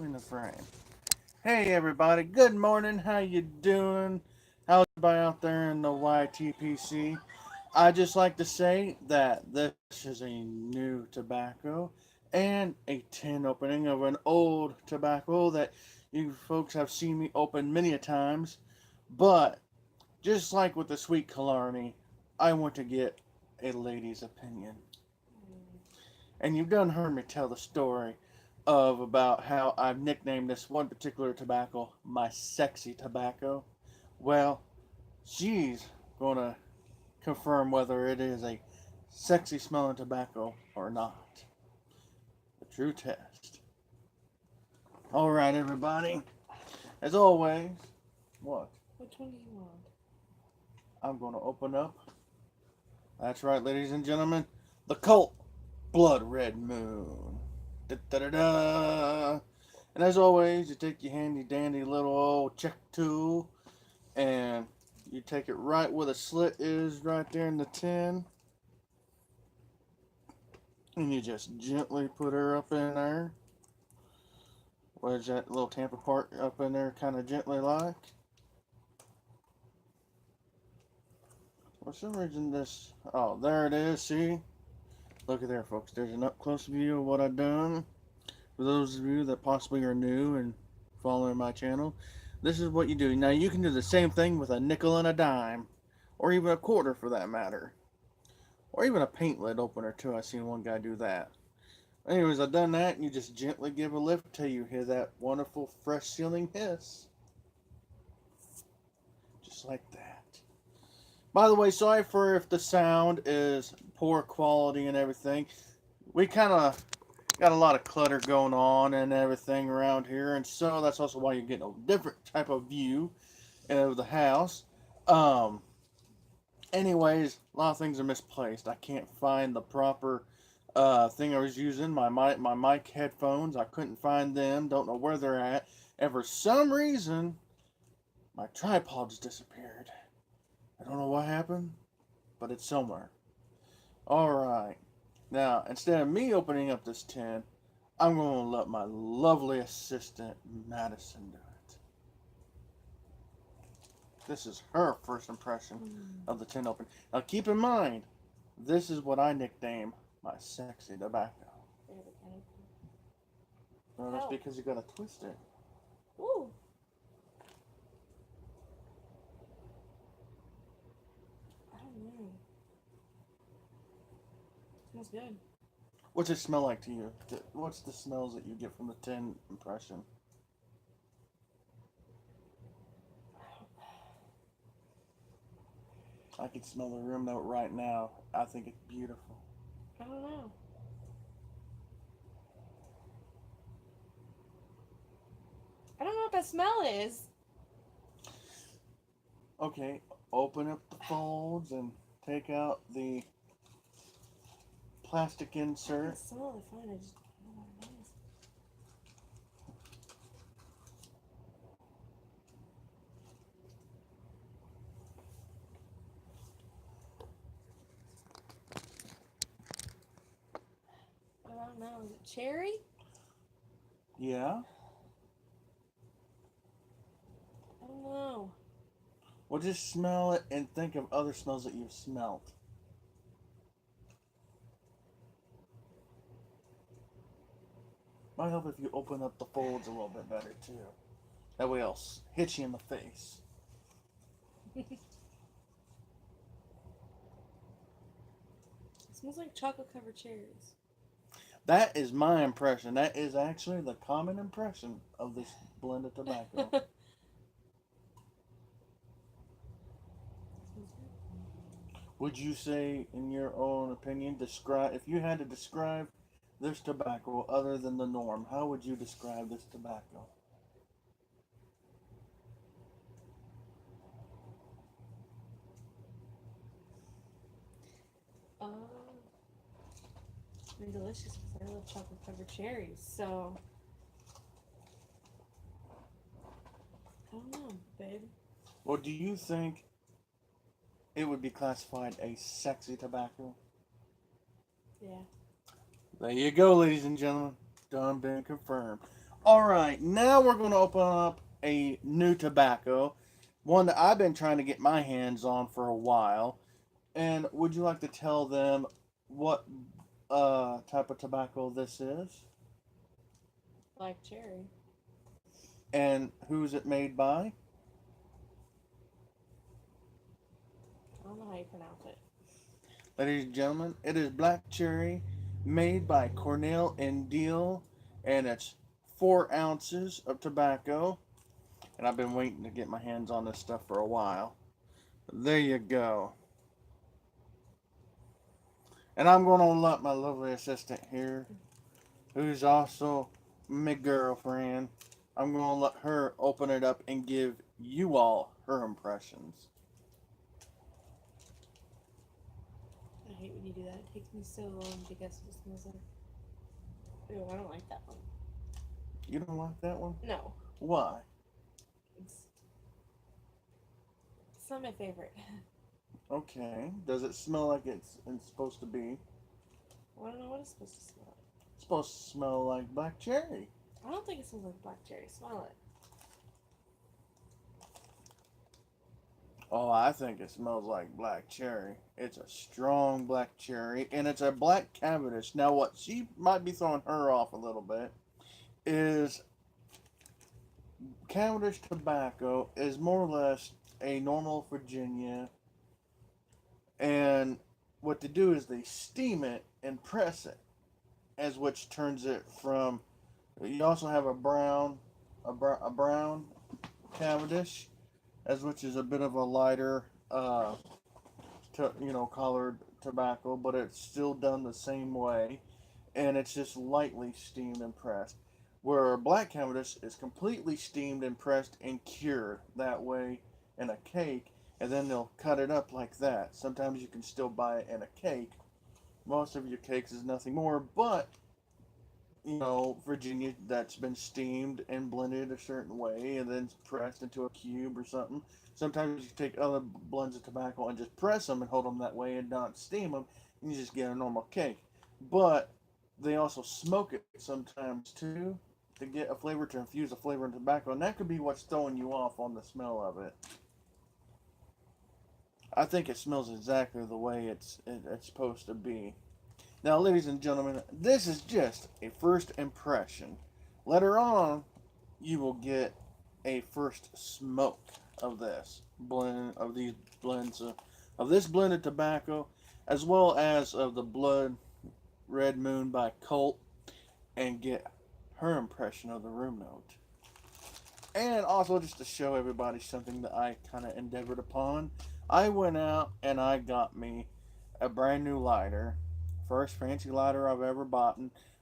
you in the frame. Hey everybody, good morning. How you doing? How's everybody out there in the YTPC? I just like to say that this is a new tobacco and a tin opening of an old tobacco that you folks have seen me open many a times. But just like with the sweet Killarney, I want to get a lady's opinion. And you've done heard me tell the story of about how I've nicknamed this one particular tobacco my sexy tobacco. Well, she's gonna confirm whether it is a sexy smelling tobacco or not. The true test. All right, everybody. As always, what? Which one do you want? I'm gonna open up. That's right, ladies and gentlemen. The Colt Blood Red Moon. Da da da da. And as always, you take your handy dandy little old check tool and you take it right where the slit is, right there in the tin, and you just gently put her up in there. Wedge that little tamper part up in there, kind of gently like. For some reason, this. Oh, there it is. See? Look at there, folks. There's an up close view of what I've done. For those of you that possibly are new and following my channel, this is what you do. Now, you can do the same thing with a nickel and a dime, or even a quarter for that matter, or even a paint lid opener, too. I've seen one guy do that. Anyways, I've done that, and you just gently give a lift till you hear that wonderful, fresh sealing hiss. Just like that. By the way, sorry for if the sound is poor quality and everything. We kind of got a lot of clutter going on and everything around here, and so that's also why you're getting a different type of view of the house. Um, anyways, a lot of things are misplaced. I can't find the proper thing I was using. My mic headphones, I couldn't find them. Don't know where they're at. And for some reason, my tripod's disappeared. I don't know what happened, but it's somewhere. All right. Now, instead of me opening up this tin, I'm going to let my lovely assistant, Madison, do it. This is her first impression of the tin opening. Now, keep in mind, this is what I nickname my sexy tobacco. No, that's because you got to twist it. Ooh. I don't know. Smells good. What's it smell like to you? What's the smells that you get from the tin impression? I can smell the room note right now. I think it's beautiful. I don't know. I don't know what that smell is. Okay, open up the folds and take out the plastic I can insert. smell it fine. I just don't know what it is. I don't know. Is it cherry? Yeah. I don't know. Well, just smell it and think of other smells that you've smelled. Might help if you open up the folds a little bit better too. That way I'll hit you in the face. It smells like chocolate covered cherries. That is my impression. That is actually the common impression of this blend of tobacco. Would you say, in your own opinion, describe if you had to describe this tobacco other than the norm, how would you describe this tobacco? I mean, delicious because I love chocolate covered cherries. So, I don't know, babe. Or do you think it would be classified a sexy tobacco? Yeah. There you go, ladies and gentlemen. Done been confirmed. Alright, now we're going to open up a new tobacco. One that I've been trying to get my hands on for a while. And would you like to tell them what type of tobacco this is? Black cherry. And who's it made by? I don't know how you pronounce it. Ladies and gentlemen, it is Black Cherry, made by Cornell and Deal, and it's 4 ounces of tobacco. And I've been waiting to get my hands on this stuff for a while. There you go. And I'm going to let my lovely assistant here, who's also my girlfriend, I'm going to let her open it up and give you all her impressions. I hate when you do that. It takes me so long to guess what it smells like. Ew, I don't like that one. You don't like that one? No. Why? It's not my favorite. Okay. Does it smell like it's supposed to be? I don't know what it's supposed to smell like. It's supposed to smell like black cherry. I don't think it smells like black cherry. Smell it. Oh, I think it smells like black cherry. It's a strong black cherry, and it's a black Cavendish. Now, what she might be throwing her off a little bit is Cavendish tobacco is more or less a normal Virginia, and what they do is they steam it and press it, as which turns it from. You also have a brown Cavendish, as which is a bit of a lighter, colored tobacco, but it's still done the same way, and it's just lightly steamed and pressed. Where black Cavendish is completely steamed and pressed and cured that way in a cake, and then they'll cut it up like that. Sometimes you can still buy it in a cake. Most of your cakes is nothing more but Virginia that's been steamed and blended a certain way and then pressed into a cube or something. Sometimes you take other blends of tobacco and just press them and hold them that way and not steam them, and you just get a normal cake. But they also smoke it sometimes too to get a flavor, to infuse a flavor in tobacco, and that could be what's throwing you off on the smell of it. I think it smells exactly the way it's supposed to be. Now, ladies and gentlemen, this is just a first impression. Later on, you will get a first smoke of this blend of these blends of this blended tobacco, as well as of the Blood Red Moon by Colt, and get her impression of the room note. And also, just to show everybody something that I kind of endeavored upon, I went out and I got me a brand new lighter. First fancy lighter I've ever bought.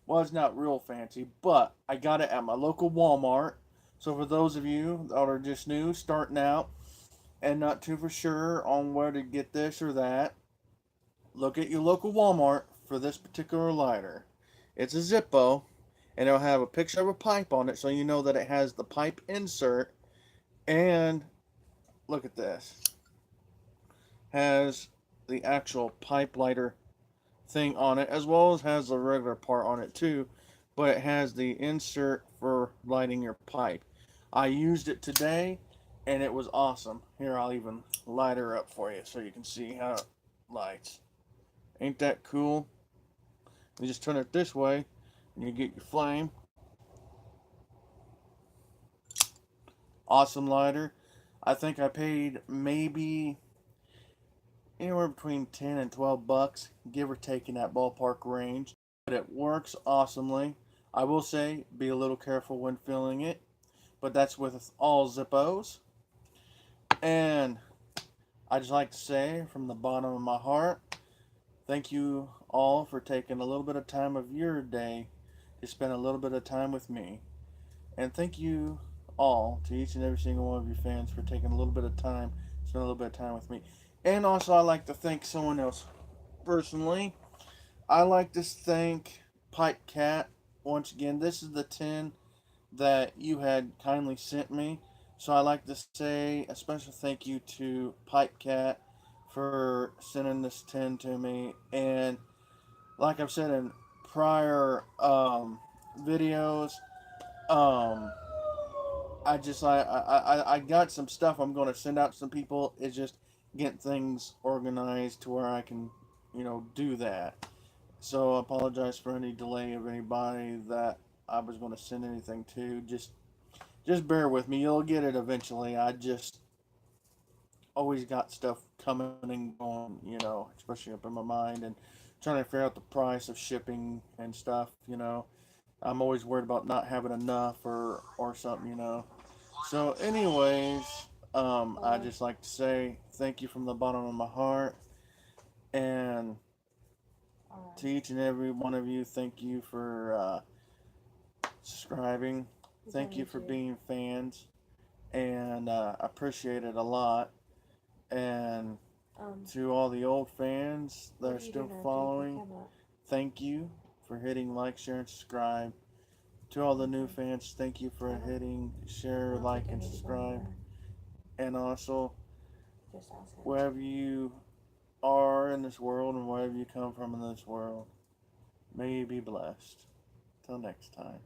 Well, it's not real fancy, but I got it at my local Walmart. So for those of you that are just new, starting out, and not too for sure on where to get this or that, look at your local Walmart for this particular lighter. It's a Zippo, and it'll have a picture of a pipe on it so you know that it has the pipe insert. And look at this. Has the actual pipe lighter thing on it, as well as has the regular part on it too, but it has the insert for lighting your pipe. I used it today and it was awesome. Here, I'll even light her up for you so you can see how it lights. Ain't that cool? You just turn it this way and you get your flame. Awesome lighter. I think I paid maybe anywhere between 10 and 12 bucks, give or take in that ballpark range. But it works awesomely. I will say, be a little careful when filling it, but that's with all Zippos. And I just like to say from the bottom of my heart, thank you all for taking a little bit of time of your day to spend a little bit of time with me. And thank you all, to each and every single one of you fans, for taking a little bit of time, spend a little bit of time with me. And also, I'd like to thank someone else personally. I like to thank Pipe Cat. Once again, this is the tin that you had kindly sent me. So I'd like to say a special thank you to Pipe Cat for sending this tin to me. And like I've said in prior videos, Um, I got some stuff I'm going to send out to some people. It's just getting things organized to where I can, do that. So I apologize for any delay of anybody that I was going to send anything to. Just bear with me. You'll get it eventually. I just always got stuff coming and going, especially up in my mind and trying to figure out the price of shipping and stuff. I'm always worried about not having enough or something. So, anyways, I just like to say thank you from the bottom of my heart, and Alright. to each and every one of you, thank you for subscribing. Thank you for being fans, and I appreciate it a lot. And to all the old fans that are still following, thank you for hitting like, share, and subscribe. To all the new fans, thank you for hitting share, like, and subscribe. And also, wherever you are in this world and wherever you come from in this world, may you be blessed. Till next time.